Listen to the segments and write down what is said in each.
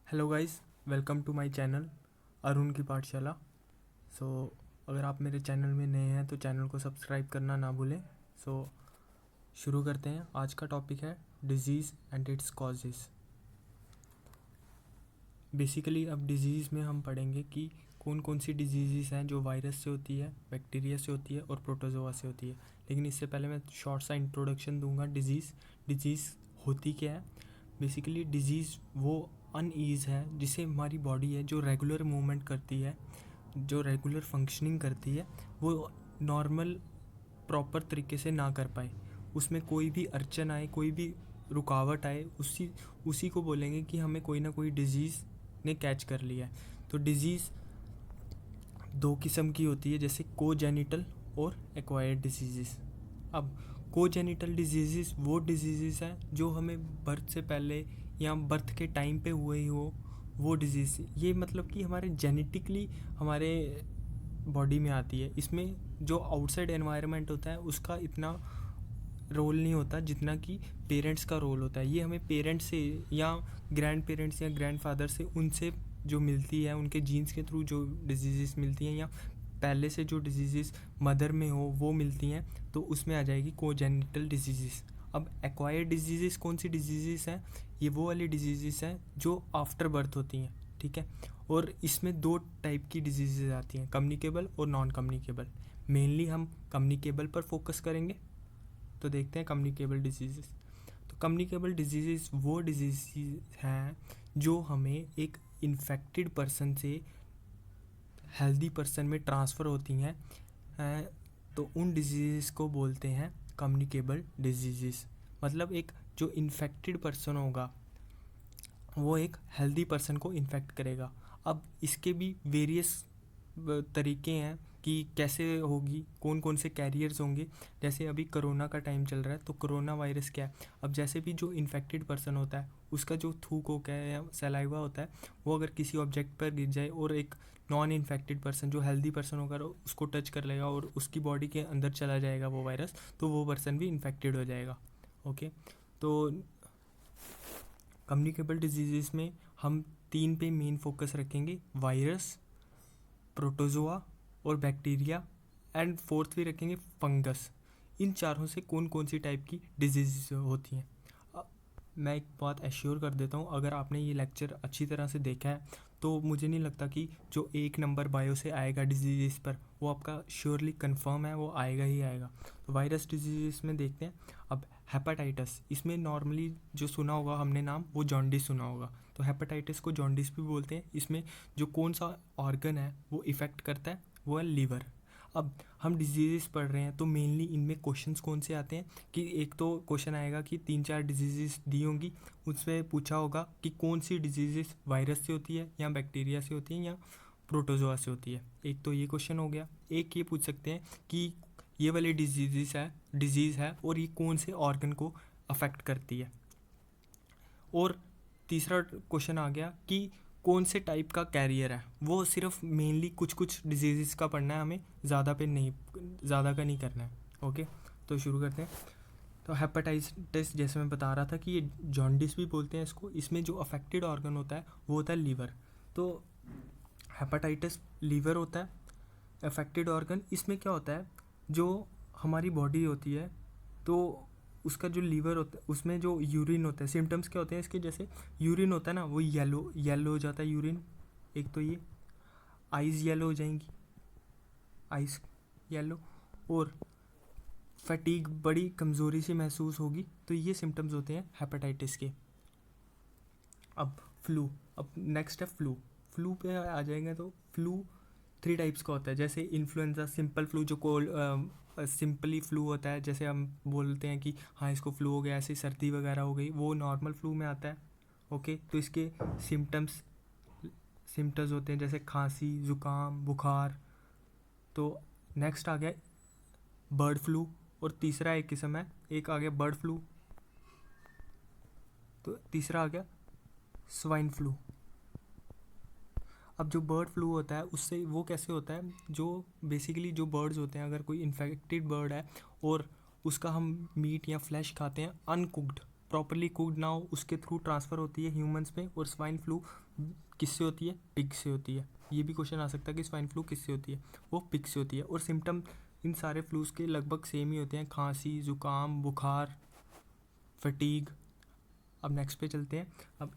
Hello guys, welcome to my channel Arun की पाठशाला। सो अगर आप मेरे चैनल में नए हैं तो चैनल को सब्सक्राइब करना ना भूलें। सो शुरू करते हैं। आज का टॉपिक है disease and it's causes. Basically अब डिजीज़ में हम पढ़ेंगे कि कौन कौन सी डिजीज़ हैं जो वायरस से होती है, बैक्टीरिया से होती है और प्रोटोजोआ से होती है। लेकिन इससे पहले मैं शॉर्ट सा इंट्रोडक्शन दूंगा। डिजीज़ होती क्या है। बेसिकली डिजीज़ वो अनईज़ है जिसे हमारी बॉडी है जो रेगुलर मूवमेंट करती है, जो रेगुलर फंक्शनिंग करती है, वो नॉर्मल प्रॉपर तरीके से ना कर पाए। उसमें कोई भी अड़चन आए, कोई भी रुकावट आए, उसी उसी को बोलेंगे कि हमें कोई ना कोई डिजीज़ ने कैच कर लिया है। तो डिजीज़ दो किस्म की होती है, जैसे कोजेनिटल और एक्वायर्ड डिजीज़। अब कोजेनिटल डिजीज़ वो डिजीज़ हैं जो हमें बर्थ से पहले या बर्थ के टाइम पे हुए ही हो, वो डिजीज़। ये मतलब कि हमारे जेनेटिकली हमारे बॉडी में आती है। इसमें जो आउटसाइड एनवायरनमेंट होता है उसका इतना रोल नहीं होता जितना कि पेरेंट्स का रोल होता है। ये हमें पेरेंट्स से या ग्रैंड पेरेंट्स या ग्रैंड फादर से, उनसे जो मिलती है, उनके जीन्स के थ्रू जो डिजीज़ मिलती हैं, या पहले से जो डिजीज़ मदर में हो वो मिलती हैं, तो उसमें आ जाएगी कोजेनिटल डिजीज़। अब एक्वायर्ड डिजीज़ कौन सी डिजीज़ हैं? ये वो वाली डिजीज़ हैं जो आफ्टर बर्थ होती हैं, ठीक है। और इसमें दो टाइप की डिजीज़ आती हैं, कम्युनिकेबल और नॉन कम्युनिकेबल। मेनली हम कम्युनिकेबल पर फोकस करेंगे। तो देखते हैं कम्युनिकेबल डिजीज़। तो कम्युनिकेबल डिजीज़ वो डिजीज़ हैं जो हमें एक इन्फेक्टेड पर्सन से हेल्दी पर्सन में ट्रांसफ़र होती हैं। तो उन डिजीज़ को बोलते हैं कम्युनिकेबल डिजीज़। मतलब एक जो इन्फेक्टेड पर्सन होगा वो एक हेल्दी पर्सन को इन्फेक्ट करेगा। अब इसके भी वेरियस तरीके हैं कि कैसे होगी, कौन कौन से कैरियर्स होंगे। जैसे अभी कोरोना का टाइम चल रहा है, तो कोरोना वायरस क्या है। अब जैसे भी जो इन्फेक्टेड पर्सन होता है उसका जो थूक होता है या सलाइवा होता है, वो अगर किसी ऑब्जेक्ट पर गिर जाए और एक नॉन इन्फेक्टेड पर्सन जो हेल्दी पर्सन होगा उसको टच कर लेगा और उसकी बॉडी के अंदर चला जाएगा वो वायरस, तो वो पर्सन भी इन्फेक्टेड हो जाएगा। ओके। तो कम्युनिकेबल डिजीज़ में हम तीन पे मेन फोकस रखेंगे, वायरस, प्रोटोजोआ और बैक्टीरिया, एंड फोर्थ भी रखेंगे फंगस। इन चारों से कौन कौन सी टाइप की डिजीज़ होती हैं। मैं एक बात एश्योर कर देता हूँ, अगर आपने ये लेक्चर अच्छी तरह से देखा है तो मुझे नहीं लगता कि जो 1 नंबर बायो से आएगा डिजीज़ पर वो आपका श्योरली कंफर्म है, वो आएगा ही आएगा। तो वायरस डिजीज़ में देखते हैं। अब हेपेटाइटिस, इसमें नॉर्मली जो सुना होगा हमने नाम, वो जॉन्डिस सुना होगा। तो हेपेटाइटिस को जॉन्डिस भी बोलते हैं। इसमें जो कौन सा ऑर्गन है वो इफ़ेक्ट करता है, वो है लीवर। अब हम डिजीज़ पढ़ रहे हैं तो मेनली इनमें क्वेश्चंस कौन से आते हैं कि एक तो क्वेश्चन आएगा कि 3-4 डिजीज़ दी होंगी, उसमें पूछा होगा कि कौन सी डिजीज़ वायरस से होती है या बैक्टीरिया से होती है या प्रोटोजोआ से होती है। एक तो ये क्वेश्चन हो गया। एक ये पूछ सकते हैं कि ये वाली डिजीज़ है और ये कौन से ऑर्गन को अफेक्ट करती है। और तीसरा क्वेश्चन आ गया कि कौन से टाइप का कैरियर है। वो सिर्फ मेनली कुछ कुछ डिजीज़ का पढ़ना है हमें, ज़्यादा का नहीं करना है। ओके, तो शुरू करते हैं। तो हेपेटाइटिस, जैसे मैं बता रहा था कि ये जॉन्डिस भी बोलते हैं इसको। इसमें जो अफेक्टेड ऑर्गन होता है वो होता है लीवर। तो हेपेटाइटिस लीवर होता है अफेक्टेड ऑर्गन। इसमें क्या होता है, जो हमारी बॉडी होती है तो उसका जो लीवर होता है उसमें जो यूरिन होता है, सिम्टम्स क्या होते हैं इसके, जैसे यूरिन होता है ना, वो येलो हो जाता है यूरिन। एक तो ये आइज़ येलो हो जाएंगी, आइज़ येलो, और फटीग, बड़ी कमज़ोरी सी महसूस होगी। तो ये सिम्टम्स होते हैं हेपेटाइटिस के। अब फ्लू, अब नेक्स्ट है फ्लू। फ्लू पे आ जाएंगे तो फ्लू 3 टाइप्स का होता है। जैसे इन्फ्लुएंजा, सिंपल फ्लू जो कोल्ड सिंपली फ्लू होता है, जैसे हम बोलते हैं कि हाँ इसको फ्लू हो गया, ऐसे सर्दी वगैरह हो गई, वो नॉर्मल फ्लू में आता है। ओके, तो इसके सिम्टम्स होते हैं जैसे खांसी, ज़ुकाम, बुखार। तो नेक्स्ट आ गया बर्ड फ्लू, और तीसरा एक किस्म है, एक आ गया बर्ड फ्लू, तो तीसरा आ गया स्वाइन फ्लू। अब जो बर्ड फ्लू होता है उससे वो कैसे होता है, जो बेसिकली जो बर्ड्स होते हैं, अगर कोई इन्फेक्टेड बर्ड है और उसका हम मीट या फ्लैश खाते हैं अनकुक्ड, प्रॉपरली कुक्ड ना हो उसके थ्रू ट्रांसफ़र होती है ह्यूमंस में, और स्वाइन फ्लू किससे होती है? पिग से होती है। ये भी क्वेश्चन आ सकता है कि स्वाइन फ्लू किससे होती है? वो पिग से होती है। और सिम्टम इन सारे फ्लूज़ के लगभग सेम ही होते हैं, खांसी, ज़ुकाम, बुखार, फटीग। अब नेक्स्ट पे चलते हैं। अब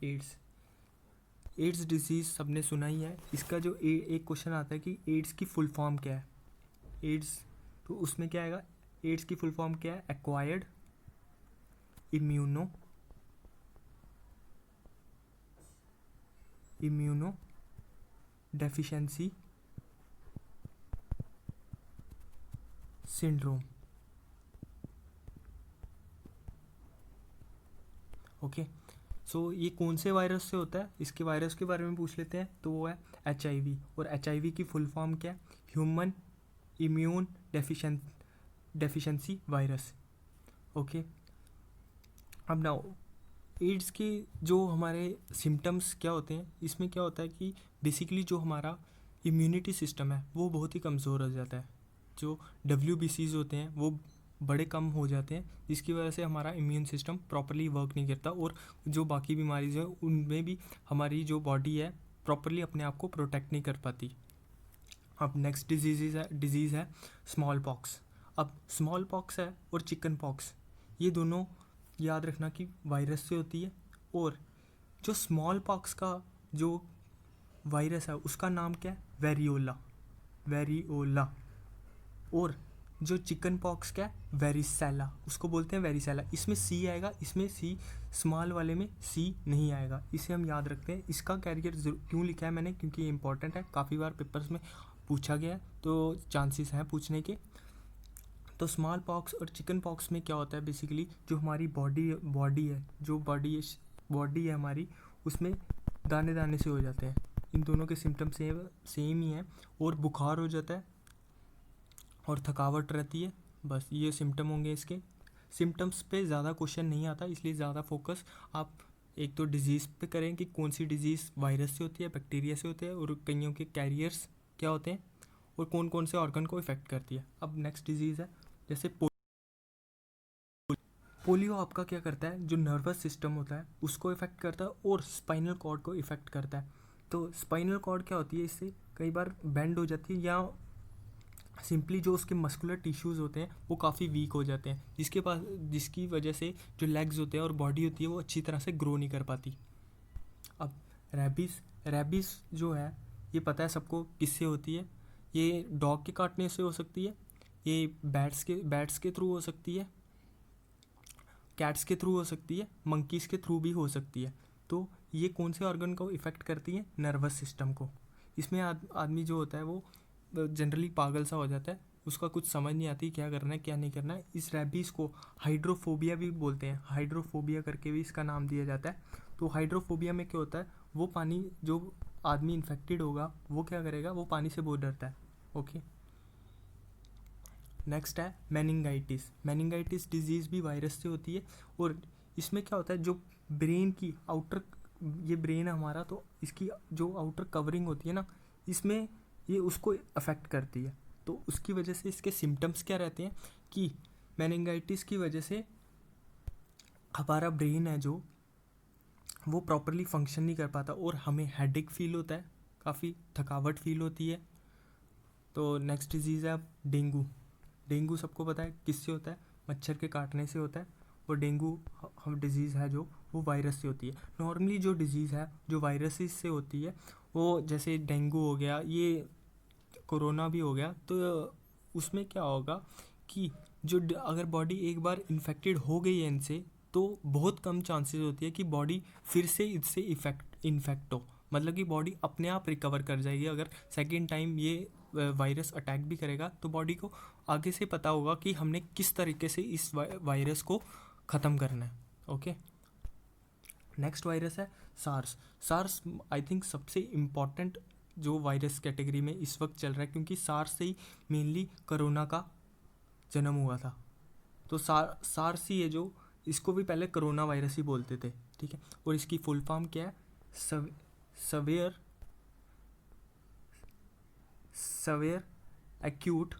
एड्स डिजीज़ सबने सुना ही है। इसका जो एक क्वेश्चन आता है कि एड्स की फुल फॉर्म क्या है? एड्स, तो उसमें क्या आएगा? एड्स की फुल फॉर्म क्या है? Acquired immunodeficiency syndrome. Okay, so ये कौन से वायरस से होता है? इसके वायरस के बारे में पूछ लेते हैं। तो वो है HIV। और HIV की फुल फॉर्म क्या है? Human immune deficiency virus. Okay, अब नाउ एड्स के जो हमारे सिम्टम्स क्या होते हैं? इसमें क्या होता है कि बेसिकली जो हमारा इम्यूनिटी सिस्टम है वो बहुत ही कमज़ोर हो जाता है। जो WBCs होते हैं वो बड़े कम हो जाते हैं, जिसकी वजह से हमारा इम्यून सिस्टम प्रॉपरली वर्क नहीं करता, और जो बाकी बीमारीज हैं उनमें भी हमारी जो बॉडी है प्रॉपरली अपने आप को प्रोटेक्ट नहीं कर पाती। अब नेक्स्ट डिजीज़ है स्मॉल पॉक्स। अब स्मॉल पॉक्स है और चिकन पॉक्स, ये दोनों याद रखना कि वायरस से होती है। और जो स्मॉल पॉक्स का जो वायरस है उसका नाम क्या है? वेरियोला। और जो चिकन पॉक्स क्या है? वेरिसेला, उसको बोलते हैं वेरिसेला। इसमें सी आएगा, इसमें सी स्मॉल वाले में सी नहीं आएगा, इसे हम याद रखते हैं। इसका कैरियर क्यों लिखा है मैंने? क्योंकि ये इंपॉर्टेंट है, काफ़ी बार पेपर्स में पूछा गया है, तो चांसेस हैं पूछने के। तो स्मॉल पॉक्स और चिकन पॉक्स में क्या होता है? बेसिकली जो हमारी बॉडी है हमारी, उसमें दाने दाने से हो जाते हैं। इन दोनों के सिम्टम सेम ही हैं, और बुखार हो जाता है और थकावट रहती है। बस ये सिम्टम होंगे इसके। सिम्टम्स पे ज़्यादा क्वेश्चन नहीं आता, इसलिए ज़्यादा फोकस आप एक तो डिज़ीज़ पे करें कि कौन सी डिज़ीज़ वायरस से होती है, बैक्टीरिया से होती है, और कईयों के कैरियर्स क्या होते हैं, और कौन कौन से ऑर्गन को इफ़ेक्ट करती है। अब नेक्स्ट डिजीज़ है जैसे पोलियो। आपका क्या करता है? जो नर्वस सिस्टम होता है उसको इफ़ेक्ट करता है, और स्पाइनल कॉर्ड को इफ़ेक्ट करता है। तो स्पाइनल कॉर्ड क्या होती है? इससे कई बार बेंड हो जाती है, या सिंपली जो उसके मस्कुलर टिश्यूज़ होते हैं वो काफ़ी वीक हो जाते हैं, जिसकी वजह से जो लेग्स होते हैं और बॉडी होती है वो अच्छी तरह से ग्रो नहीं कर पाती। अब रैबिस जो है, ये पता है सबको किससे होती है? ये डॉग के काटने से हो सकती है, ये बैट्स के थ्रू हो सकती है, कैट्स के थ्रू हो सकती है, मंकीज़ के थ्रू भी हो सकती है। तो ये कौन से ऑर्गन को इफ़ेक्ट करती है? नर्वस सिस्टम को। इसमें आदमी जो होता है वो जनरली पागल सा हो जाता है, उसका कुछ समझ नहीं आती क्या करना है क्या नहीं करना है। इस रैबीज़ को हाइड्रोफोबिया भी बोलते हैं, हाइड्रोफोबिया करके भी इसका नाम दिया जाता है। तो हाइड्रोफोबिया में क्या होता है? वो पानी, जो आदमी इन्फेक्टेड होगा वो क्या करेगा? वो पानी से बहुत डरता है। ओके, नेक्स्ट है मेनिंगाइटिस डिजीज़ भी वायरस से होती है। और इसमें क्या होता है? जो ब्रेन की आउटर, ये ब्रेन है हमारा, तो इसकी जो आउटर कवरिंग होती है ना, इसमें ये उसको अफेक्ट करती है। तो उसकी वजह से इसके सिम्टम्स क्या रहते हैं कि मेनिंगाइटिस की वजह से हमारा ब्रेन है जो वो प्रॉपरली फंक्शन नहीं कर पाता, और हमें हेडेक फील होता है, काफ़ी थकावट फील होती है। तो नेक्स्ट डिजीज़ है डेंगू सबको पता है किससे होता है? मच्छर के काटने से होता है। और डेंगू हम डिज़ीज़ है जो वो वायरस से होती है। नॉर्मली जो डिज़ीज़ है जो वायरसेस से होती है, वो जैसे डेंगू हो गया, ये कोरोना भी हो गया, तो उसमें क्या होगा कि अगर बॉडी एक बार इन्फेक्टेड हो गई है इनसे, तो बहुत कम चांसेस होती है कि बॉडी फिर से इससे इन्फेक्ट हो। मतलब कि बॉडी अपने आप रिकवर कर जाएगी। अगर सेकेंड टाइम ये वायरस अटैक भी करेगा तो बॉडी को आगे से पता होगा कि हमने किस तरीके से इस वायरस को ख़त्म करना है। ओके, नेक्स्ट वायरस है सार्स आई थिंक सबसे इम्पॉर्टेंट जो वायरस कैटेगरी में इस वक्त चल रहा है, क्योंकि सार्स से ही मेनली कोरोना का जन्म हुआ था। तो सार्स ही है जो, इसको भी पहले कोरोना वायरस ही बोलते थे, ठीक है। और इसकी फुल फॉर्म क्या है? Severe acute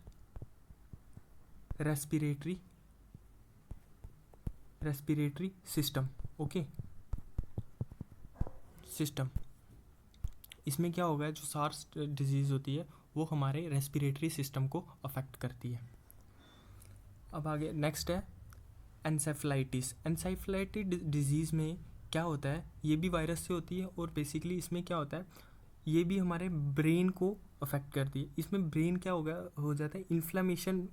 respiratory respiratory system. Okay, system, इसमें क्या होगा, जो सार्स डिजीज़ होती है वो हमारे रेस्पिरेटरी सिस्टम को अफेक्ट करती है। अब आगे नेक्स्ट है एनसेफलाइटिस। एनसेफलाइटिस डिजीज़ में क्या होता है, ये भी वायरस से होती है और बेसिकली इसमें क्या होता है, ये भी हमारे ब्रेन को अफेक्ट करती है। इसमें ब्रेन क्या हो जाता है, इन्फ्लेमेशन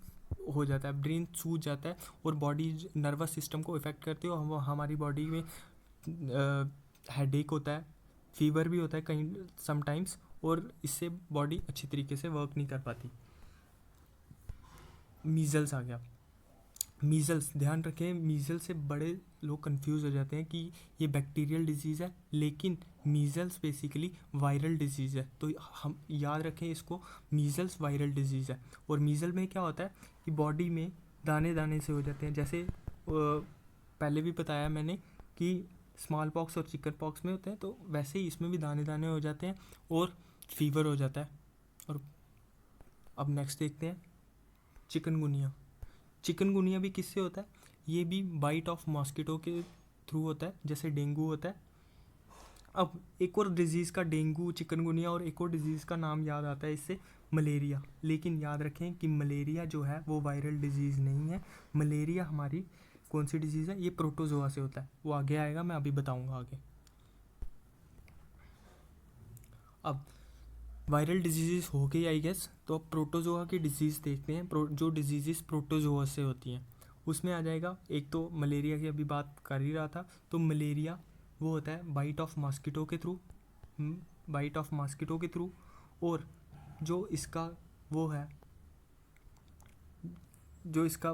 हो जाता है, ब्रेन सूज जाता है और बॉडी नर्वस सिस्टम को इफेक्ट करती है और हमारी बॉडी में हेडेक होता है, फीवर भी होता है कहीं समटाइम्स, और इससे बॉडी अच्छी तरीके से वर्क नहीं कर पाती। मीज़ल्स आ गया। मीज़ल्स, ध्यान रखें, मीज़ल्स से बड़े लोग कंफ्यूज हो जाते हैं कि ये बैक्टीरियल डिजीज़ है, लेकिन मीज़ल्स बेसिकली वायरल डिजीज़ है। तो हम याद रखें इसको, मीज़ल्स वायरल डिजीज़ है। और मीज़ल में क्या होता है कि बॉडी में दाने दाने से हो जाते हैं, जैसे पहले भी बताया मैंने कि स्मॉल पॉक्स और चिकन पॉक्स में होते हैं, तो वैसे ही इसमें भी दाने दाने हो जाते हैं और फीवर हो जाता है। और अब नेक्स्ट देखते हैं चिकनगुनिया। चिकनगुनिया भी किससे होता है, ये भी बाइट ऑफ मॉस्किटो के थ्रू होता है, जैसे डेंगू होता है। अब एक और डिजीज़ का, डेंगू, चिकनगुनिया और एक और डिजीज़ का नाम याद आता है इससे, मलेरिया। लेकिन याद रखें कि मलेरिया जो है वो वायरल डिजीज़ नहीं है। मलेरिया हमारी कौन सी डिजीज़ है, ये प्रोटोजोआ से होता है, वो आगे आएगा, मैं अभी बताऊंगा आगे। अब वायरल डिजीज़ हो गई आई गेस, तो अब प्रोटोजोआ की डिजीज़ देखते हैं, जो डिजीज़ प्रोटोजोआ से होती हैं। उसमें आ जाएगा, एक तो मलेरिया की अभी बात कर ही रहा था, तो मलेरिया वो होता है बाइट ऑफ मॉस्किटो के थ्रू, बाइट ऑफ मॉस्किटो के थ्रू। और जो इसका वो है, जो इसका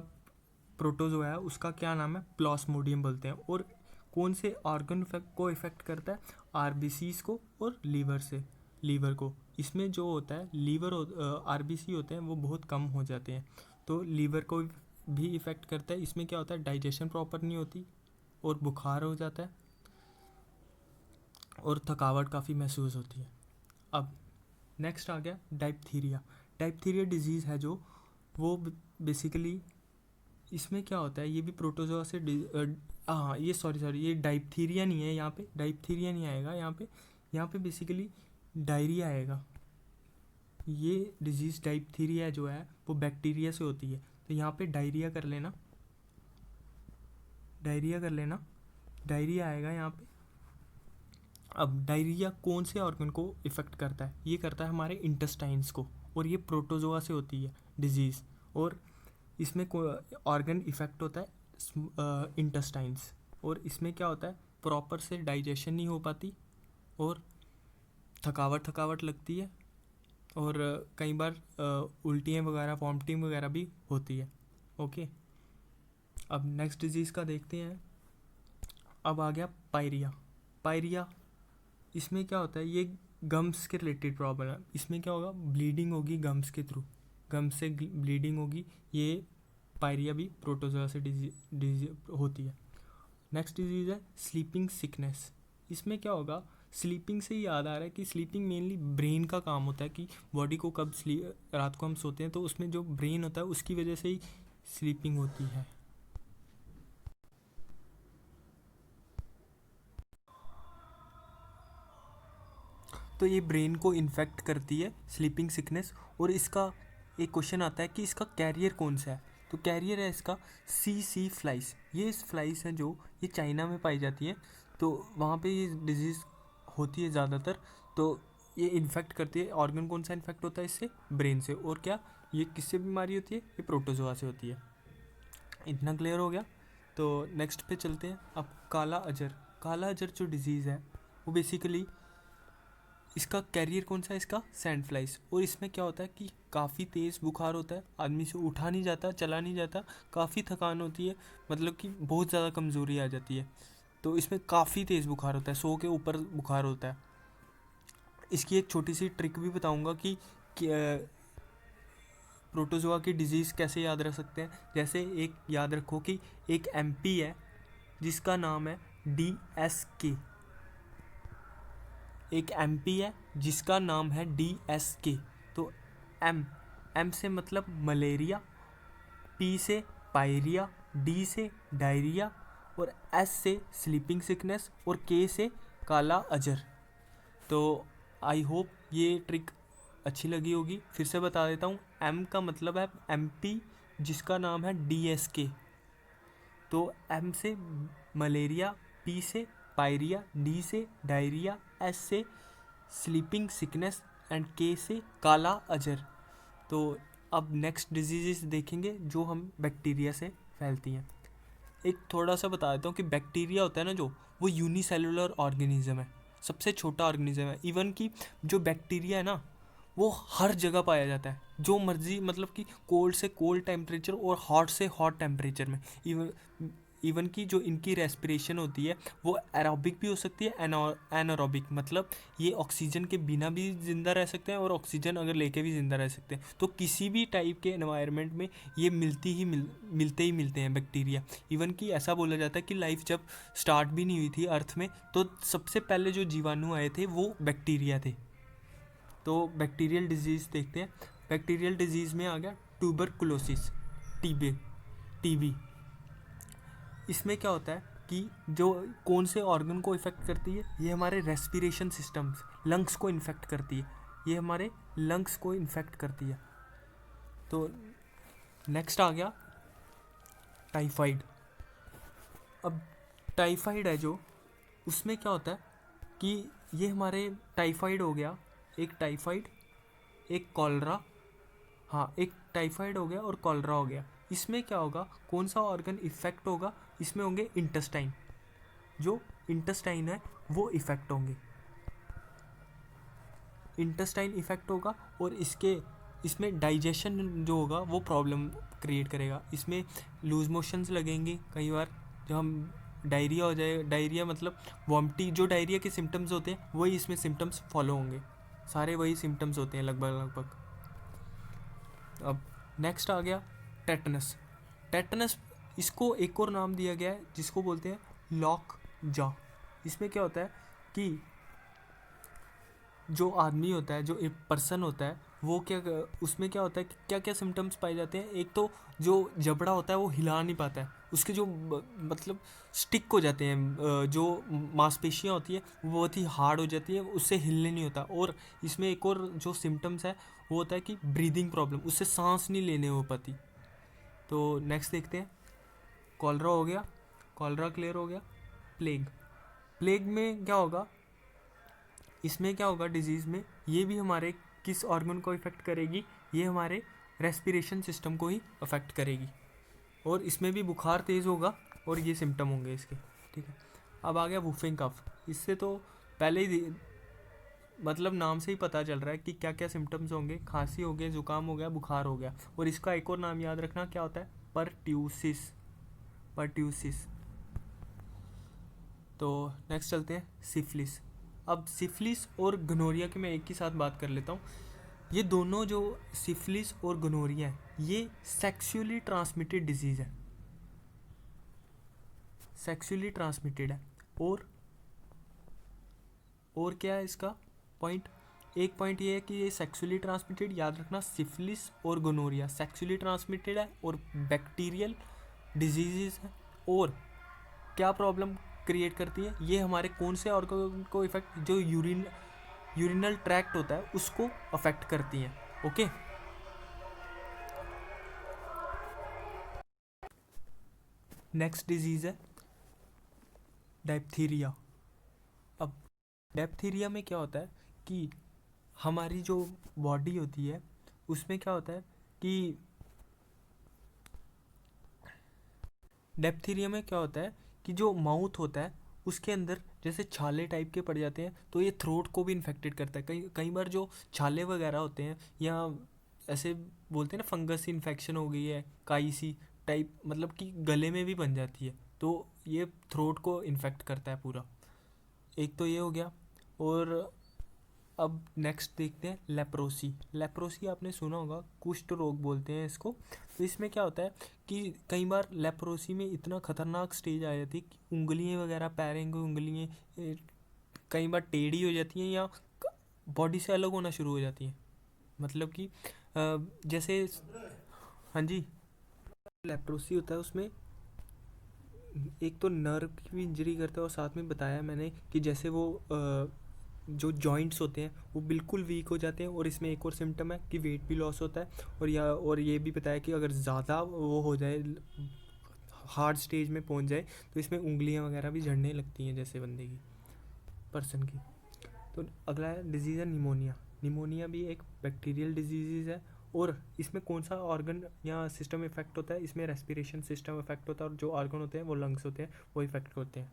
प्रोटोजोआ है उसका क्या नाम है, प्लाज्मोडियम बोलते हैं। और कौन से ऑर्गन को इफेक्ट करता है, आरबीसीज को और लीवर को। इसमें जो होता है लीवर, आरबीसी होते हैं वो बहुत कम हो जाते हैं, तो लीवर को भी इफ़ेक्ट करता है। इसमें क्या होता है, डाइजेशन प्रॉपर नहीं होती और बुखार हो जाता है और थकावट काफ़ी महसूस होती है। अब नेक्स्ट आ गया डायप्थीरिया। डायप्थीरिया डिजीज़ है जो, वो बेसिकली इसमें क्या होता है, ये भी प्रोटोजोआ से हाँ, ये सॉरी ये डायप्थीरिया नहीं है, यहाँ पे डायप्थीरिया नहीं आएगा, यहाँ पे बेसिकली डायरिया आएगा। ये डिजीज़ डायप्थीरिया जो है वो बैक्टीरिया से होती है, तो यहाँ पे डायरिया कर लेना, डायरिया आएगा यहाँ पे। अब डायरिया कौन से ऑर्गन को इफ़ेक्ट करता है, ये करता है हमारे इंटेस्टाइन्स को, और ये प्रोटोजोआ से होती है डिजीज़। और इसमें ऑर्गन इफ़ेक्ट होता है इंटेस्टाइन्स, और इसमें क्या होता है, प्रॉपर से डाइजेशन नहीं हो पाती और थकावट लगती है, और कई बार उल्टियाँ वगैरह, वॉमिटिंग वगैरह भी होती है। ओके, अब नेक्स्ट डिजीज़ का देखते हैं। अब आ गया पायरिया। इसमें क्या होता है, ये गम्स के रिलेटेड प्रॉब्लम है। इसमें क्या होगा, ब्लीडिंग होगी गम्स के थ्रू, गम्स से ब्लीडिंग होगी। ये पायरिया भी प्रोटोजोआ से डिजीज होती है। नेक्स्ट डिजीज़ है स्लीपिंग सिकनेस। इसमें क्या होगा, स्लीपिंग से ही याद आ रहा है कि स्लीपिंग मेनली ब्रेन का काम होता है, कि बॉडी को कब रात को हम सोते हैं तो उसमें जो ब्रेन होता है उसकी वजह से ही स्लीपिंग होती है। तो ये ब्रेन को इन्फेक्ट करती है स्लीपिंग सिकनेस। और इसका एक क्वेश्चन आता है कि इसका कैरियर कौन सा है, तो कैरियर है इसका सी फ्लाइस। ये फ्लाइस हैं जो ये चाइना में पाई जाती है, तो वहाँ पे ये डिजीज़ होती है ज़्यादातर। तो ये इन्फेक्ट करती है, ऑर्गन कौन सा इन्फेक्ट होता है इससे, ब्रेन से। और क्या, ये किससे बीमारी होती है, ये प्रोटोजोआ से होती है। इतना क्लियर हो गया, तो नेक्स्ट पे चलते हैं। अब काला अजर जो डिजीज़ है वो बेसिकली, इसका कैरियर कौन सा है, इसका सैंड फ्लाइज। और इसमें क्या होता है कि काफ़ी तेज़ बुखार होता है, आदमी से उठा नहीं जाता, चला नहीं जाता, काफ़ी थकान होती है, मतलब कि बहुत ज़्यादा कमज़ोरी आ जाती है। तो इसमें काफ़ी तेज़ बुखार होता है, 100 के ऊपर बुखार होता है। इसकी एक छोटी सी ट्रिक भी बताऊंगा कि प्रोटोजोआ की डिजीज़ कैसे याद रख सकते हैं। जैसे एक याद रखो कि एक एमपी है जिसका नाम है DSK, एक एमपी है जिसका नाम है DSK। तो एम से मतलब मलेरिया, पी से पायरिया, डी से डायरिया और एस से स्लीपिंग सिकनेस और के से काला अजर। तो आई होप ये ट्रिक अच्छी लगी होगी। फिर से बता देता हूँ, एम का मतलब है एमपी, जिसका नाम है डीएसके। तो एम से मलेरिया, पी से पायरिया, डी से डायरिया, एस से स्लीपिंग सिकनेस एंड के से काला अजर। तो अब नेक्स्ट डिजीज़ देखेंगे जो हम बैक्टीरिया से फैलती हैं। एक थोड़ा सा बता देता हूँ कि बैक्टीरिया होता है ना, जो वो यूनिसेलुलर ऑर्गेनिज्म है, सबसे छोटा ऑर्गेनिज्म है। इवन कि जो बैक्टीरिया है ना, वो हर जगह पाया जाता है, जो मर्जी, मतलब कि कोल्ड से कोल्ड टेम्परेचर और हॉट से हॉट टेम्परेचर में। इवन कि जो इनकी रेस्पिरेशन होती है वो एरोबिक भी हो सकती है, एनारोबिक, मतलब ये ऑक्सीजन के बिना भी ज़िंदा रह सकते हैं और ऑक्सीजन अगर लेके भी ज़िंदा रह सकते हैं। तो किसी भी टाइप के एनवायरनमेंट में ये मिलते ही मिलते हैं बैक्टीरिया। इवन कि ऐसा बोला जाता है कि लाइफ जब स्टार्ट भी नहीं हुई थी अर्थ में, तो सबसे पहले जो जीवाणु आए थे वो बैक्टीरिया थे। तो बैक्टीरियल डिजीज़ देखते हैं। बैक्टीरियल डिजीज़ में आ गया ट्यूबरकुलोसिस, टीबी। इसमें क्या होता है कि जो कौन से ऑर्गन को इफ़ेक्ट करती है, ये हमारे रेस्पिरेशन सिस्टम्स, लंग्स को इन्फेक्ट करती है। ये हमारे लंग्स को इन्फेक्ट करती है। तो नेक्स्ट आ गया टाइफाइड। अब टाइफाइड है जो, उसमें क्या होता है कि ये हमारे टाइफाइड हो गया, एक टाइफाइड, एक कॉलरा, हाँ एक टाइफाइड हो गया और कॉलरा हो गया। इसमें क्या होगा, कौन सा ऑर्गन इफेक्ट होगा, इसमें होंगे इंटेस्टाइन, जो इंटेस्टाइन है वो इफेक्ट होंगे, इंटेस्टाइन इफेक्ट होगा। और इसमें डाइजेशन जो होगा वो प्रॉब्लम क्रिएट करेगा। इसमें लूज मोशंस लगेंगे कई बार, जो हम डायरिया हो जाए, डायरिया मतलब वॉमिटिंग, जो डायरिया के सिम्टम्स होते हैं वही इसमें सिम्टम्स फॉलो होंगे, सारे वही सिम्टम्स होते हैं लगभग। अब नेक्स्ट आ गया टेटनस। टेटनस, इसको एक और नाम दिया गया है जिसको बोलते हैं लॉक जॉ। इसमें क्या होता है कि जो आदमी होता है, जो एक पर्सन होता है, वो क्या, उसमें क्या होता है कि क्या क्या सिम्टम्स पाए जाते हैं। एक तो जो जबड़ा होता है वो हिला नहीं पाता है, उसके जो मतलब स्टिक हो जाते हैं, जो मांसपेशियाँ होती है वो बहुत ही हार्ड हो जाती है, उससे हिलने नहीं होता। और इसमें एक और जो सिम्टम्स है वो होता है कि ब्रीदिंग प्रॉब्लम, उससे सांस नहीं लेने हो पाती। तो नेक्स्ट देखते हैं, कॉलरा हो गया, कॉलरा क्लियर हो गया। प्लेग में क्या होगा, इसमें क्या होगा डिजीज़ में, ये भी हमारे किस ऑर्गन को इफ़ेक्ट करेगी, ये हमारे रेस्पिरेशन सिस्टम को ही अफेक्ट करेगी। और इसमें भी बुखार तेज़ होगा और ये सिम्टम होंगे इसके, ठीक है। अब आ गया वुफिंग कफ। इससे तो पहले ही मतलब नाम से ही पता चल रहा है कि क्या क्या सिम्टम्स होंगे, खांसी हो गया, ज़ुकाम हो गया, बुखार हो गया। और इसका एक और नाम याद रखना, क्या होता है, परट्यूसिस। तो नेक्स्ट चलते हैं सिफिलिस। अब सिफिलिस और गनोरिया की मैं एक ही साथ बात कर लेता हूँ। ये दोनों जो सिफिलिस और गनोरिया है, ये सेक्सुअली ट्रांसमिटेड डिजीज़ है, सेक्सुअली ट्रांसमिटेड है। और क्या है इसका पॉइंट, एक पॉइंट ये है कि ये सेक्सुअली ट्रांसमिटेड, याद रखना, सिफिलिस और गोनोरिया सेक्सुअली ट्रांसमिटेड है और बैक्टीरियल डिजीज़ है। और क्या प्रॉब्लम क्रिएट करती है, ये हमारे कौन से ऑर्गन को इफेक्ट, जो यूरिनल ट्रैक्ट होता है उसको अफेक्ट करती हैं। ओके, नेक्स्ट डिजीज़ है डायप्थीरिया। अब डायप्थीरिया में क्या होता है कि हमारी जो बॉडी होती है उसमें क्या होता है कि डायप्थीरिया में क्या होता है कि जो माउथ होता है उसके अंदर जैसे छाले टाइप के पड़ जाते हैं, तो ये थ्रोट को भी इन्फेक्टेड करता है। कई बार जो छाले वगैरह होते हैं, या ऐसे बोलते हैं ना फंगस इन्फेक्शन हो गई है, काई सी टाइप, मतलब कि गले में भी बन जाती है, तो ये थ्रोट को इन्फेक्ट करता है पूरा। एक तो ये हो गया। और अब नेक्स्ट देखते हैं लेप्रोसी आपने सुना होगा, कुष्ठ रोग बोलते हैं इसको। तो इसमें क्या होता है कि कई बार लेप्रोसी में इतना खतरनाक स्टेज आ जाती है कि उंगलियां वगैरह, पैरों की उंगलियां कई बार टेढ़ी हो जाती हैं या बॉडी से अलग होना शुरू हो जाती हैं। मतलब कि जैसे, हाँ जी, लेप्रोसी होता है उसमें एक तो नर्व की भी इंजरी करता है और साथ में बताया मैंने कि जैसे वो जो जॉइंट्स होते हैं वो बिल्कुल वीक हो जाते हैं। और इसमें एक और सिम्टम है कि वेट भी लॉस होता है। और ये भी बताया कि अगर ज़्यादा वो हो जाए, हार्ड स्टेज में पहुंच जाए, तो इसमें उंगलियां वगैरह भी झड़ने लगती हैं जैसे बंदे की, पर्सन की। तो अगला है डिजीज़ है निमोनिया। निमोनिया भी एक बैक्टीरियल डिजीज़ है। और इसमें कौन सा ऑर्गन या सिस्टम इफेक्ट होता है? इसमें रेस्पिरेशन सिस्टम इफेक्ट होता है और जो ऑर्गन होते हैं वो लंग्स होते हैं, वो इफेक्ट होते हैं।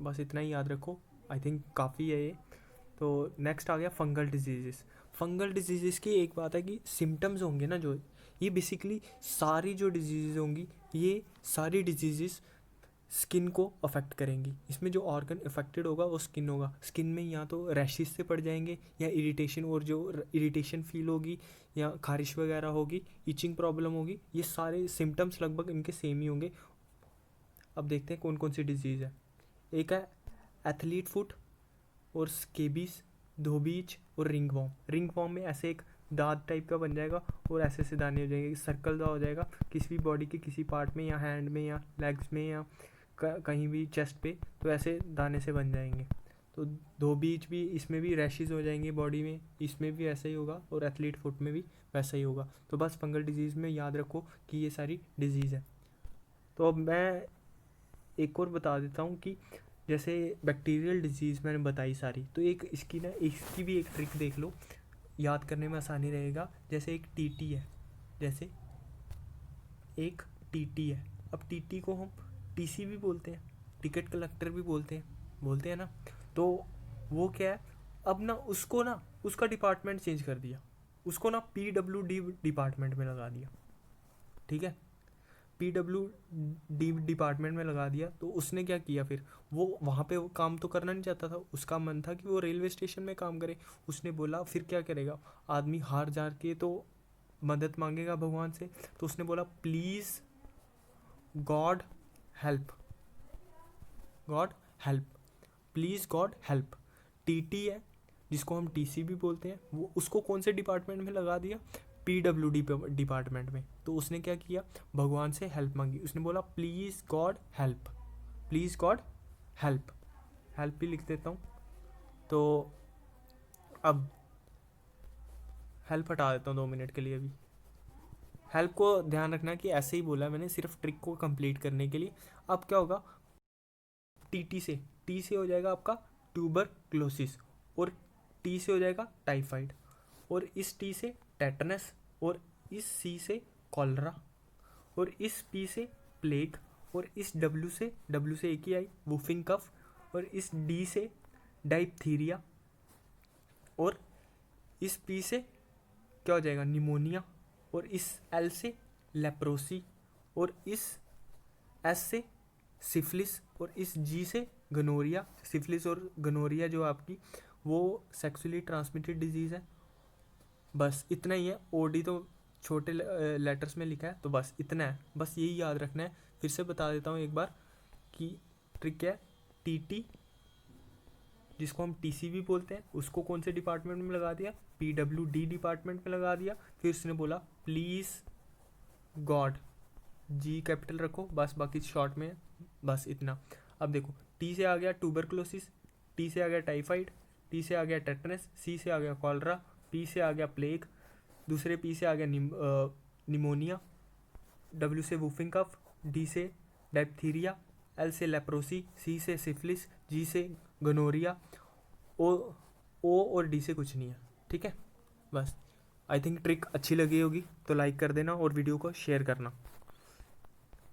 बस इतना ही याद रखो, आई थिंक काफ़ी है ये। तो नेक्स्ट आ गया फंगल डिजीज़। फंगल डिजीज़ की एक बात है कि सिम्टम्स होंगे ना जो, ये बेसिकली सारी जो डिजीज़ होंगी, ये सारी डिजीज़ स्किन को अफेक्ट करेंगी। इसमें जो ऑर्गन अफेक्टेड होगा वो स्किन होगा। स्किन में या तो रैशेस से पड़ जाएंगे, या इरिटेशन, और जो इरिटेशन फील होगी, या खारिश वगैरह होगी, इचिंग प्रॉब्लम होगी। ये सारे सिम्टम्स लगभग इनके सेम ही होंगे। अब देखते हैं कौन कौन सी डिजीज़ है। एक है एथलीट फुट, और स्केबीज, धोबीज और रिंगवॉर्म। रिंगवॉर्म में ऐसे एक दांत टाइप का बन जाएगा और ऐसे ऐसे दाने हो जाएंगे, सर्कल सा हो जाएगा किसी भी बॉडी के किसी पार्ट में, या हैंड में, या लेग्स में, या कहीं भी चेस्ट पे, तो ऐसे दाने से बन जाएंगे। तो धोबीज भी, इसमें भी रैशेज हो जाएंगे बॉडी में, इसमें भी ऐसा ही होगा, और एथलीट फुट में भी वैसा ही होगा। तो बस फंगल डिजीज़ में याद रखो कि ये सारी डिजीज़ है। तो अब मैं एक और बता देता हूँ कि जैसे बैक्टीरियल डिजीज़ मैंने बताई सारी, तो एक इसकी ना, इसकी भी एक ट्रिक देख लो, याद करने में आसानी रहेगा। जैसे एक टीटी है, जैसे एक टीटी है। अब टीटी को हम टीसी भी बोलते हैं, टिकट कलेक्टर भी बोलते हैं ना। तो वो क्या है, अब ना उसको ना, उसका डिपार्टमेंट चेंज कर दिया, उसको ना PWD डिपार्टमेंट में लगा दिया। ठीक है, PWD डिपार्टमेंट में लगा दिया। तो उसने क्या किया फिर, वो वहाँ पे वो काम तो करना नहीं चाहता था, उसका मन था कि वो रेलवे स्टेशन में काम करे। उसने बोला फिर क्या करेगा, आदमी हार जा के तो मदद मांगेगा भगवान से। तो उसने बोला please God help, God help, please God help. TT है, जिसको हम टीसी भी बोलते हैं, वो उसको कौन से डिपार्टमेंट में लगा दिया, PWD डिपार्टमेंट में। तो उसने क्या किया, भगवान से हेल्प मांगी। उसने बोला please God help, please God help. Help भी लिख देता हूँ। तो अब हेल्प हटा देता हूँ 2 मिनट के लिए अभी। हेल्प को ध्यान रखना कि ऐसे ही बोला मैंने, सिर्फ ट्रिक को कंप्लीट करने के लिए। अब क्या होगा, टी से हो जाएगा आपका ट्यूबरक्लोसिस, और टी से हो जाएगा टाइफाइड, और इस टी से टेटनस, और इस सी से कॉलरा, और इस पी से प्लेग, और इस डब्ल्यू से एक ही आई, वुफिंग कफ, और इस डी से डाइप्थीरिया, और इस पी से क्या हो जाएगा, निमोनिया, और इस एल से लेप्रोसी, और इस एस से सिफिलिस, और इस जी से गनोरिया। सिफिलिस और गनोरिया जो आपकी वो सेक्सुअली ट्रांसमिटेड डिजीज़ है। बस इतना ही है। ओडी तो छोटे लेटर्स में लिखा है, तो बस इतना है, बस यही याद रखना है। फिर से बता देता हूँ एक बार कि ट्रिक क्या है। टीटी, जिसको हम टीसी भी बोलते हैं, उसको कौन से डिपार्टमेंट में लगा दिया, PWD डिपार्टमेंट में लगा दिया। फिर उसने बोला प्लीज़ गॉड, जी कैपिटल रखो, बस बाकी शॉर्ट में, बस इतना। अब देखो, टी से आ गया ट्यूबरक्लोसिस, टी से आ गया टाइफाइड, टी से आ गया टेटनस, सी से आ गया कॉलरा, पी से आ गया प्लेग, दूसरे पी से आ गया निमोनिया, डब्ल्यू से वुफिंग कफ, डी से डायप्थीरिया, एल से लेप्रोसी, सी से सिफिलिस, जी से गनोरिया, ओ और डी से कुछ नहीं है। ठीक है, बस। आई थिंक ट्रिक अच्छी लगी होगी, तो लाइक कर देना और वीडियो को शेयर करना।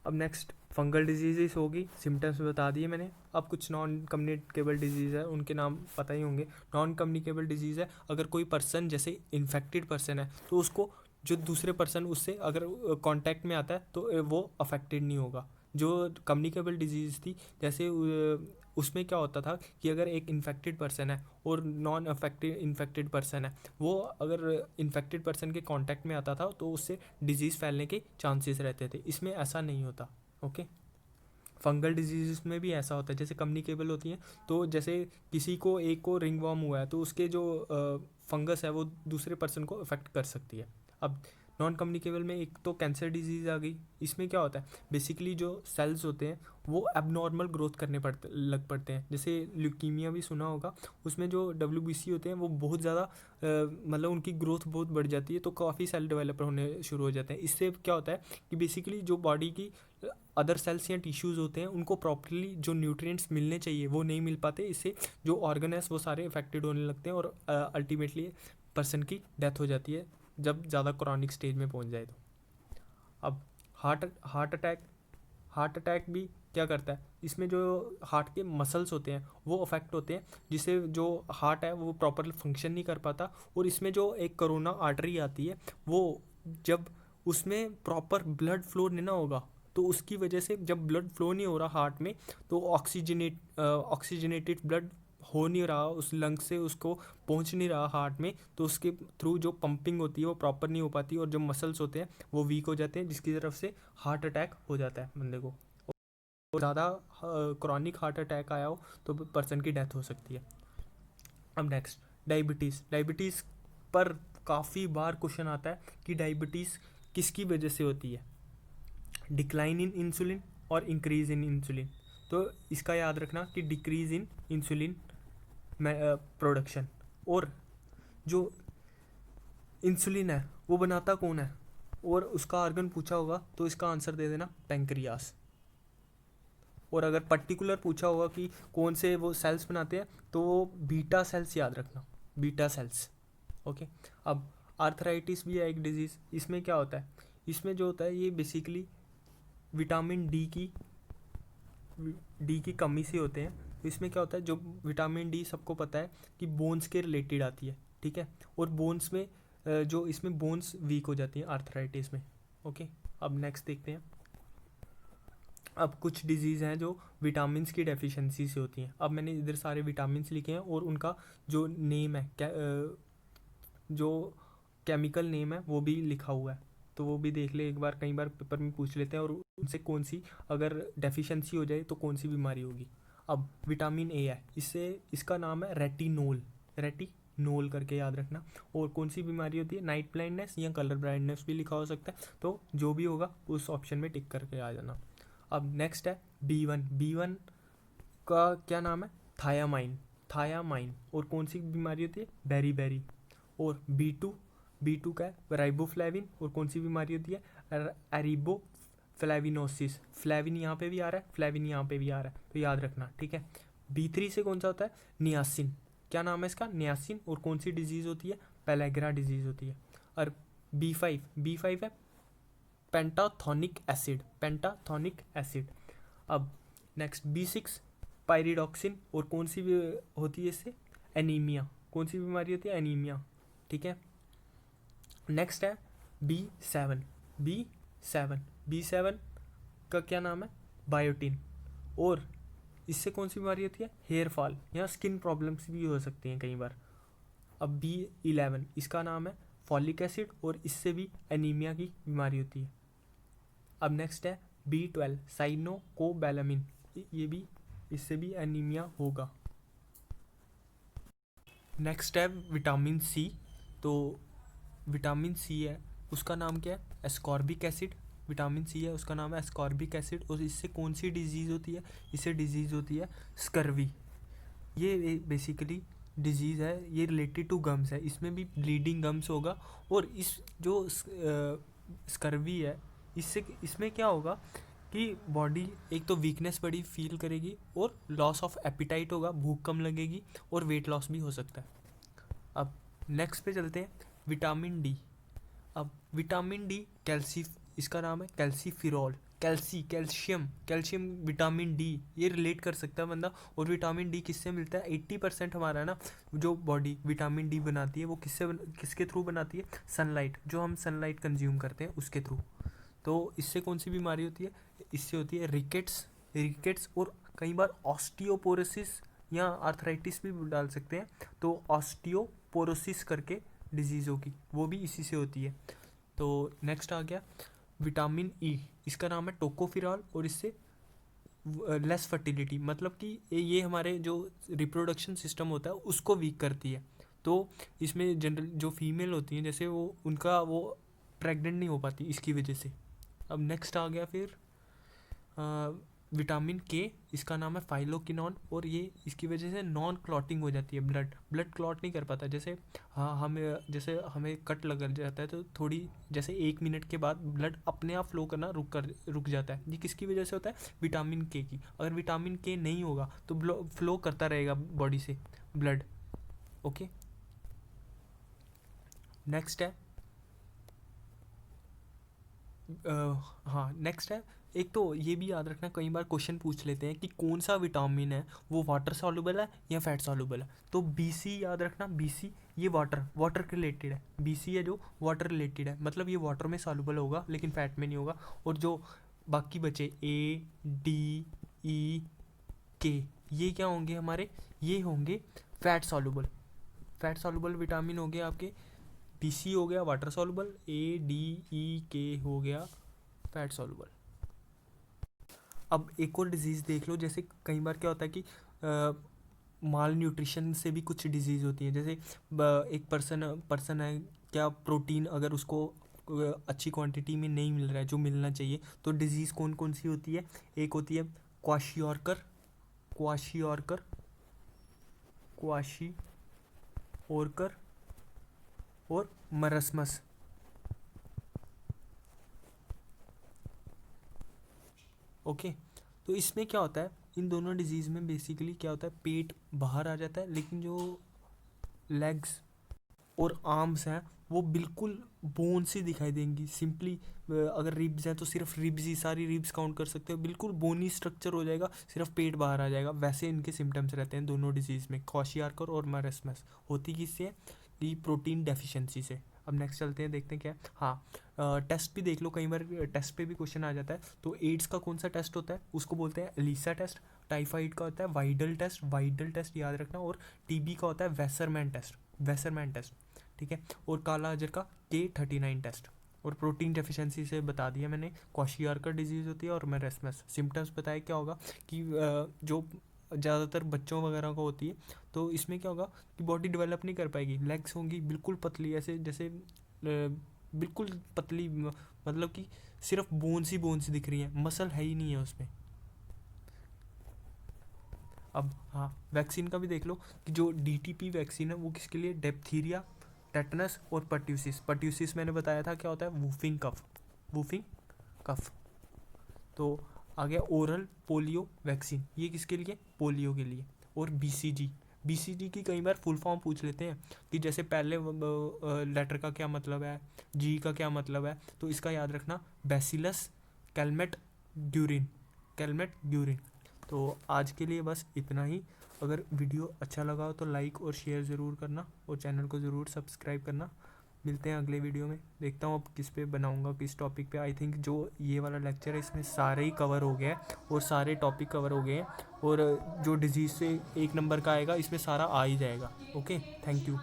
अब नेक्स्ट फंगल डिजीज़ होगी, सिम्टम्स बता दिए मैंने। अब कुछ नॉन कम्युनिकेबल डिजीज़ है, उनके नाम पता ही होंगे। नॉन कम्युनिकेबल डिजीज़ है, अगर कोई पर्सन जैसे इन्फेक्टेड पर्सन है, तो उसको जो दूसरे पर्सन उससे अगर कांटेक्ट में आता है तो वो अफेक्टेड नहीं होगा। जो कम्युनिकेबल डिजीज़ थी, जैसे उसमें क्या होता था कि अगर एक इन्फेक्टेड पर्सन है और नॉन अफेक्टेड इन्फेक्टेड पर्सन है, वो अगर इन्फेक्टेड पर्सन के कांटेक्ट में आता था तो उससे डिजीज़ फैलने के चांसेस रहते थे। इसमें ऐसा नहीं होता। ओके, फंगल डिजीज़ में भी ऐसा होता है। जैसे कम्युनिकेबल होती हैं, तो जैसे किसी को एक को रिंगवॉर्म हुआ है, तो उसके जो फंगस है वो दूसरे पर्सन को अफेक्ट कर सकती है। अब नॉन कम्युनिकेबल में एक तो कैंसर डिजीज़ आ गई। इसमें क्या होता है, बेसिकली जो सेल्स होते हैं वो एबनॉर्मल ग्रोथ करने पड़ते हैं। जैसे ल्यूकीमिया भी सुना होगा, उसमें जो WBC होते हैं वो बहुत ज़्यादा मतलब उनकी ग्रोथ बहुत बढ़ जाती है, तो काफ़ी सेल डेवलप होने शुरू हो जाते हैं। इससे क्या होता है कि बेसिकली जो बॉडी की अदर सेल्स या टिश्यूज़ होते हैं उनको प्रॉपरली जो न्यूट्रिएंट्स मिलने चाहिए वो नहीं मिल पाते। इससे जो ऑर्गनस वो सारे अफेक्टेड होने लगते हैं और अल्टीमेटली पर्सन की डेथ हो जाती है जब ज़्यादा क्रॉनिक स्टेज में पहुंच जाए तो। अब हार्ट अटैक भी क्या करता है, इसमें जो हार्ट के मसल्स होते हैं वो अफेक्ट होते हैं, जिससे जो हार्ट है वो प्रॉपर फंक्शन नहीं कर पाता। और इसमें जो एक करोना आर्टरी आती है वो जब उसमें प्रॉपर ब्लड फ्लो नहीं ना होगा, तो उसकी वजह से जब ब्लड फ्लो नहीं हो रहा हार्ट में, तो ऑक्सीजनेटेड ब्लड हो नहीं रहा उस लंग से, उसको पहुंच नहीं रहा हार्ट में, तो उसके थ्रू जो पंपिंग होती है वो प्रॉपर नहीं हो पाती और जो मसल्स होते हैं वो वीक हो जाते हैं, जिसकी तरफ से हार्ट अटैक हो जाता है बंदे को। और ज़्यादा क्रॉनिक हार्ट अटैक आया हो तो पर्सन की डेथ हो सकती है। अब नेक्स्ट डायबिटीज़ पर काफ़ी बार क्वेश्चन आता है कि डायबिटीज़ किसकी वजह से होती है, डिक्लाइन इन इंसुलिन और इंक्रीज इन इंसुलिन। तो इसका याद रखना कि डिक्रीज इन इंसुलिन प्रोडक्शन, और जो इंसुलिन है वो बनाता कौन है और उसका ऑर्गन पूछा होगा तो इसका आंसर दे देना पेंक्रियास। और अगर पर्टिकुलर पूछा होगा कि कौन से वो सेल्स बनाते हैं तो वो बीटा सेल्स याद रखना, बीटा सेल्स। ओके। अब आर्थराइटिस भी है एक डिजीज़। इसमें क्या होता है, इसमें जो होता है ये बेसिकली विटामिन डी की कमी से होते हैं। तो इसमें क्या होता है, जो विटामिन डी सबको पता है कि बोन्स के रिलेटेड आती है, ठीक है, और बोन्स में जो इसमें बोन्स वीक हो जाती हैं आर्थराइटिस में। ओके। अब नेक्स्ट देखते हैं। अब कुछ डिजीज़ हैं जो विटामिन्स की डेफिशिएंसी से होती हैं। अब मैंने इधर सारे विटामिन्स लिखे हैं और उनका जो नेम है जो केमिकल नेम है वो भी लिखा हुआ है, तो वो भी देख ले एक बार, कई बार पेपर में पूछ लेते हैं, और उनसे कौन सी अगर डेफिशिएंसी हो जाए तो कौन सी बीमारी होगी। अब विटामिन ए है, इससे इसका नाम है रेटिनोल करके याद रखना। और कौन सी बीमारी होती है, नाइट ब्लाइंडनेस या कलर ब्लाइंडनेस भी लिखा हो सकता है, तो जो भी होगा उस ऑप्शन में टिक करके आ जाना। अब नेक्स्ट है बी वन का क्या नाम है, थायामाइन। और कौन सी बीमारी होती है, बेरी। और बी टू का है राइबोफ्लेविन। और कौन सी बीमारी होती है, एरिबोफ्लेविनोसिस। फ्लेविन यहाँ पे भी आ रहा है, फ्लेविन यहाँ पे भी आ रहा है, तो याद रखना, ठीक है। बी3 से कौन सा होता है, नियासिन। क्या नाम है इसका, नियासिन। और कौन सी डिजीज़ होती है, पेलेग्रा डिजीज़ होती है। और बी फाइव है पेंटाथोनिक एसिड। अब नेक्स्ट बी6 पायरिडॉक्सिन। और कौन सी भी होती है इससे, एनीमिया। कौन सी बीमारी होती है, एनीमिया, ठीक है। नेक्स्ट है बी7 का क्या नाम है, बायोटिन। और इससे कौन सी बीमारी होती है, हेयर फॉल या स्किन प्रॉब्लम्स भी हो सकती हैं कई बार। अब बी11 इसका नाम है फॉलिक एसिड, और इससे भी एनीमिया की बीमारी होती है। अब नेक्स्ट है बी12 साइनोकोबैलामिन, ये भी, इससे भी एनीमिया होगा। नेक्स्ट है विटामिन सी। तो विटामिन सी है, उसका नाम क्या है, एस्कॉर्बिक एसिड। विटामिन सी है, उसका नाम है एस्कॉर्बिक एसिड। और इससे कौन सी डिजीज़ होती है, इससे डिजीज़ होती है स्कर्वी। ये बेसिकली डिजीज़ है, ये रिलेटेड टू गम्स है, इसमें भी ब्लीडिंग गम्स होगा। और इस जो स्कर्वी है, इसमें क्या होगा कि बॉडी एक तो वीकनेस बड़ी फील करेगी, और लॉस ऑफ एपिटाइट होगा, भूख कम लगेगी, और वेट लॉस भी हो सकता है। अब नेक्स्ट पे चलते हैं, विटामिन डी। अब विटामिन डी इसका नाम है कैल्सीफिरॉल। कैल्शियम विटामिन डी, ये रिलेट कर सकता है बंदा। और विटामिन डी किससे मिलता है, 80% हमारा ना जो बॉडी विटामिन डी बनाती है वो किसके थ्रू बनाती है, सनलाइट, जो हम सनलाइट कंज्यूम करते हैं उसके थ्रू। तो इससे कौन सी बीमारी होती है, इससे होती है रिकेट्स। और कई बार ऑस्टियोपोरोसिस या आर्थराइटिस भी डाल सकते हैं, तो ऑस्टियोपोरोसिस करके डिजीज़ होगी, वो भी इसी से होती है। तो नेक्स्ट आ गया विटामिन ई, इसका नाम है टोकोफिरॉल। और इससे लेस फर्टिलिटी, मतलब कि ये हमारे जो रिप्रोडक्शन सिस्टम होता है उसको वीक करती है। तो इसमें जनरल जो फीमेल होती हैं, जैसे वो उनका वो प्रेग्नेंट नहीं हो पाती इसकी वजह से। अब नेक्स्ट आ गया फिर विटामिन के, इसका नाम है फाइलोकिनॉन, और ये इसकी वजह से नॉन क्लॉटिंग हो जाती है, ब्लड क्लॉट नहीं कर पाता। जैसे हमें कट लग जाता है तो थोड़ी जैसे 1 मिनट के बाद ब्लड अपने आप फ्लो करना रुक जाता है। ये किसकी वजह से होता है? विटामिन के की। अगर विटामिन के नहीं होगा तो फ्लो करता रहेगा बॉडी से ब्लड। ओके, नेक्स्ट है हाँ नेक्स्ट है, एक तो ये भी याद रखना, कई बार क्वेश्चन पूछ लेते हैं कि कौन सा विटामिन है वो वाटर सॉल्युबल है या फैट सॉल्युबल है। तो BC याद रखना, BC ये वाटर रिलेटेड है, BC है जो वाटर रिलेटेड है, मतलब ये वाटर में सॉल्युबल होगा लेकिन फैट में नहीं होगा। और जो बाकी बचे A D E K, ये क्या होंगे हमारे? ये होंगे फैट सॉल्युबल विटामिन हो गए आपके। BC हो गया वाटर सॉल्युबल, ADEK हो गया फैट सॉल्युबल। अब एक और डिजीज़ देख लो, जैसे कई बार क्या होता है कि माल न्यूट्रिशन से भी कुछ डिजीज़ होती है। जैसे एक पर्सन है, क्या प्रोटीन अगर उसको अच्छी क्वांटिटी में नहीं मिल रहा है जो मिलना चाहिए, तो डिजीज़ कौन कौन सी होती है? एक होती है क्वाशियोरकर और मरस्मस। ओके, तो इसमें क्या होता है, इन दोनों डिजीज़ में बेसिकली क्या होता है, पेट बाहर आ जाता है, लेकिन जो लेग्स और आर्म्स हैं वो बिल्कुल बोन सी दिखाई देंगी। सिंपली अगर रिब्स हैं तो सिर्फ रिब्स ही, सारी रिब्स काउंट कर सकते हो, बिल्कुल बोनी स्ट्रक्चर हो जाएगा, सिर्फ पेट बाहर आ जाएगा। वैसे इनके सिम्टम्स रहते हैं दोनों डिजीज़ में, क्वाशियारकर और मरस्मस। होती किससे है? कि प्रोटीन डेफिशिएंसी से। अब नेक्स्ट चलते हैं, देखते हैं क्या है। हाँ, टेस्ट भी देख लो, कई बार टेस्ट पे भी क्वेश्चन आ जाता है। तो एड्स का कौन सा टेस्ट होता है? उसको बोलते हैं एलिसा टेस्ट। टाइफाइड का होता है वाइडल टेस्ट याद रखना। और TB का होता है वेसरमैन टेस्ट, ठीक है। और काला अजर का K39 टेस्ट। और प्रोटीन डेफिशिएंसी से बता दिया मैंने, क्वाशियारकर डिजीज़ होती है और मेरेस्मस। सिम्टम्स बताया क्या होगा कि जो ज़्यादातर बच्चों वगैरह को होती है, तो इसमें क्या होगा कि बॉडी डेवलप नहीं कर पाएगी, लेग्स होंगी बिल्कुल पतली, ऐसे जैसे बिल्कुल पतली, मतलब कि सिर्फ बोन सी दिख रही है, मसल है ही नहीं है उसमें। अब हाँ, वैक्सीन का भी देख लो कि जो DTP वैक्सीन है वो किसके लिए? डिप्थीरिया, टेटनस और पर्ट्यूसिस मैंने बताया था क्या होता है, वूफिंग कफ। तो आ गया ओरल पोलियो वैक्सीन, ये किसके लिए? पोलियो के लिए। और BCG की कई बार फुल फॉर्म पूछ लेते हैं कि जैसे पहले लेटर का क्या मतलब है, G का क्या मतलब है, तो इसका याद रखना, बैसिलस कैलमेट ग्यूरिन। तो आज के लिए बस इतना ही। अगर वीडियो अच्छा लगा हो तो लाइक और शेयर ज़रूर करना, और चैनल को ज़रूर सब्सक्राइब करना। मिलते हैं अगले वीडियो में, देखता हूँ अब किस पे बनाऊँगा, किस टॉपिक पे। आई थिंक जो ये वाला लेक्चर है इसमें सारे ही कवर हो गया है और सारे टॉपिक कवर हो गए हैं, और जो डिजीज़ से 1 नंबर का आएगा इसमें सारा आ ही जाएगा। Okay, thank you.